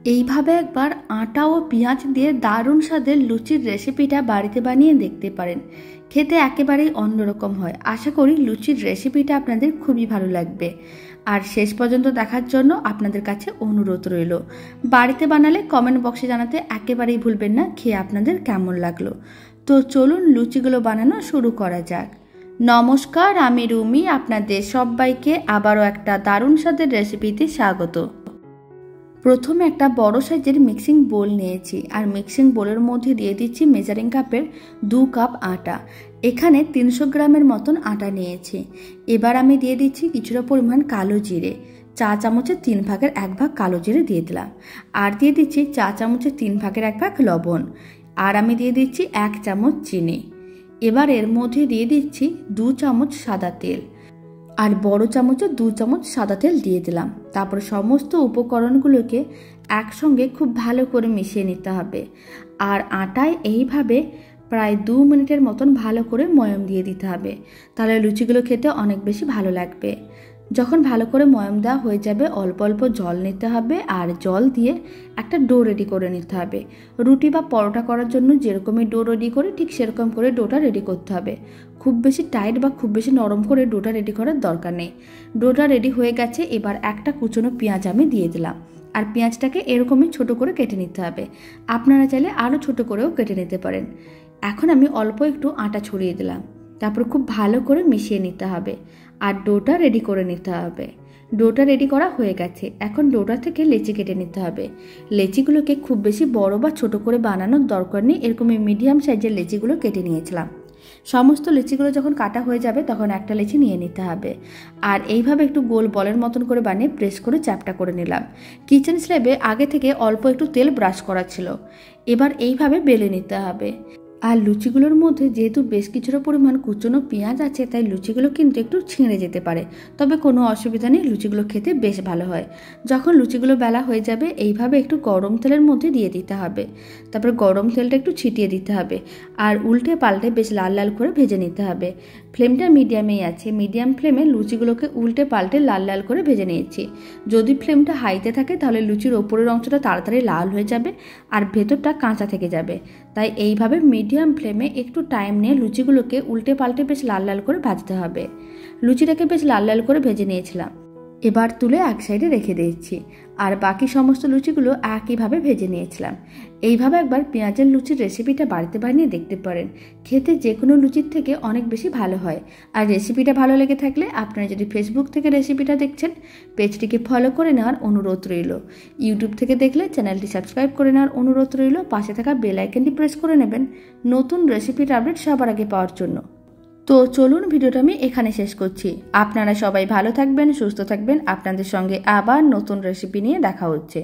এইভাবে একবার আটা ও পেঁয়াজ দিয়ে দারুণ স্বাদের লুচির রেসিপিটা বাড়িতে বানিয়ে দেখতে পারেন। খেতে একেবারেই অন্যরকম হয়। আশা করি লুচির রেসিপিটা আপনাদের খুবই ভালো লাগবে। আর শেষ পর্যন্ত দেখার জন্য আপনাদের কাছে অনুরোধ রইল, বাড়িতে বানালে কমেন্ট বক্সে জানাতে একেবারেই ভুলবেন না খেয়ে আপনাদের কেমন লাগলো। তো চলুন লুচিগুলো বানানো শুরু করা যাক। নমস্কার, আমি রুমি, আপনাদের সবাইকে আবারও একটা দারুণ স্বাদের রেসিপিতে স্বাগত। প্রথমে একটা বড় সাইজের মিক্সিং বোল নিয়েছি, আর মিক্সিং বোলের মধ্যে দিয়ে দিচ্ছি মেজারিং কাপের 2 কাপ আটা। এখানে 300 গ্রামের মতন আটা নিয়েছি। এবার আমি দিয়ে দিচ্ছি কিছুটা পরিমাণ কালো জিরে, চা চামচের 3 ভাগের 1 ভাগ কালো জিরে দিয়ে দিলাম। আর দিয়ে দিচ্ছি চা চামচের 3 ভাগের 1 ভাগ লবণ। আর আমি দিয়ে দিচ্ছি 1 চামচ চিনি। এবার এর মধ্যে দিয়ে দিচ্ছি 2 চামচ সাদা তেল, আর বড় চামচে 2 চামচ সাদা তেল দিয়ে দিলাম। তারপর সমস্ত উপকরণগুলোকে একসঙ্গে খুব ভালো করে মিশিয়ে নিতে হবে। আর আটায় এইভাবে প্রায় 2 মিনিটের মতন ভালো করে ময়াম দিয়ে দিতে হবে, তাহলে লুচিগুলো খেতে অনেক বেশি ভালো লাগবে। যখন ভালো করে ময়াম দেওয়া হয়ে যাবে, অল্প অল্প জল নিতে হবে, আর জল দিয়ে একটা ডো রেডি করে নিতে হবে। রুটি বা পরোটা করার জন্য যেরকমই ডো রেডি করে ঠিক সেরকম করে ডোটা রেডি করতে হবে। খুব বেশি টাইট বা খুব বেশি নরম করে ডোটা রেডি করার দরকার নেই। ডোটা রেডি হয়ে গেছে। এবার একটা কুচনো পেঁয়াজ আমি দিয়ে দিলাম, আর পেঁয়াজটাকে এরকমই ছোট করে কেটে নিতে হবে। আপনারা চাইলে আরও ছোট করেও কেটে নিতে পারেন। এখন আমি অল্প একটু আটা ছড়িয়ে দিলাম, তারপর খুব ভালো করে মিশিয়ে নিতে হবে, আর ডোটা রেডি করে নিতে হবে। ডোটা রেডি করা হয়ে গেছে। এখন ডোটা থেকে লেচি কেটে নিতে হবে। লেচিগুলোকে খুব বেশি বড় বা ছোট করে বানানোর দরকার নেই, এরকমই মিডিয়াম সাইজের লেচিগুলো কেটে নিয়েছিলাম। সমস্ত লেচিগুলো যখন কাটা হয়ে যাবে তখন একটা লেচি নিয়ে নিতে হবে, আর এইভাবে একটু গোল বলের মতন করে বানিয়ে প্রেস করে চ্যাপটা করে নিলাম। কিচেন স্ল্যাবে আগে থেকে অল্প একটু তেল ব্রাশ করা ছিল। এবার এইভাবে বেলে নিতে হবে। আর লুচিগুলোর মধ্যে যেহেতু বেশ কিছুটা পরিমাণ কুচনো পেঁয়াজ আছে, তাই লুচিগুলো কিন্তু একটু ছিঁড়ে যেতে পারে, তবে কোনো অসুবিধা নেই, লুচিগুলো খেতে বেশ ভালো হয়। যখন লুচিগুলো বেলা হয়ে যাবে, এইভাবে একটু গরম তেলের মধ্যে দিয়ে দিতে হবে। তারপর গরম তেলটা একটু ছিটিয়ে দিতে হবে, আর উল্টে পাল্টে বেশ লাল লাল করে ভেজে নিতে হবে। ফ্লেমটা মিডিয়ামেই আছে। মিডিয়াম ফ্লেমে লুচিগুলোকে উল্টে পাল্টে লাল লাল করে ভেজে নিয়েছি। যদি ফ্লেমটা হাইতে থাকে তাহলে লুচির ওপরের অংশটা তাড়াতাড়ি লাল হয়ে যাবে, আর ভেতরটা কাঁচা থেকে যাবে। তাই এইভাবে মিডিয়াম ফ্লেমে একটু টাইম নিয়ে লুচিগুলোকে উল্টে পাল্টে বেশ লাল লাল করে ভাজতে হবে। লুচিটাকে বেশ লাল লাল করে ভেজে নিয়েছিলাম। এবার তুলে এক সাইডে রেখে দিয়েছি, আর বাকি সমস্ত লুচিগুলো একইভাবে ভেজে নিয়েছিলাম। এইভাবে একবার পেঁয়াজের লুচির রেসিপিটা বাড়িতে বানিয়ে দেখতে পারেন। খেতে যে কোনো লুচির থেকে অনেক বেশি ভালো হয়। আর রেসিপিটা ভালো লেগে থাকলে আপনারা যদি ফেসবুক থেকে রেসিপিটা দেখছেন, পেজটিকে ফলো করে নেওয়ার অনুরোধ রইল। ইউটিউব থেকে দেখলে চ্যানেলটি সাবস্ক্রাইব করে নেওয়ার অনুরোধ রইল। পাশে থাকা বেল আইকনটি প্রেস করে নেবেন নতুন রেসিপির আপডেট সবার আগে পাওয়ার জন্য। তো চলুন, ভিডিওটা আমি এখানে শেষ করছি। আপনারা সবাই ভালো থাকবেন, সুস্থ থাকবেন। আপনাদের সঙ্গে আবার নতুন রেসিপি নিয়ে দেখা হচ্ছে।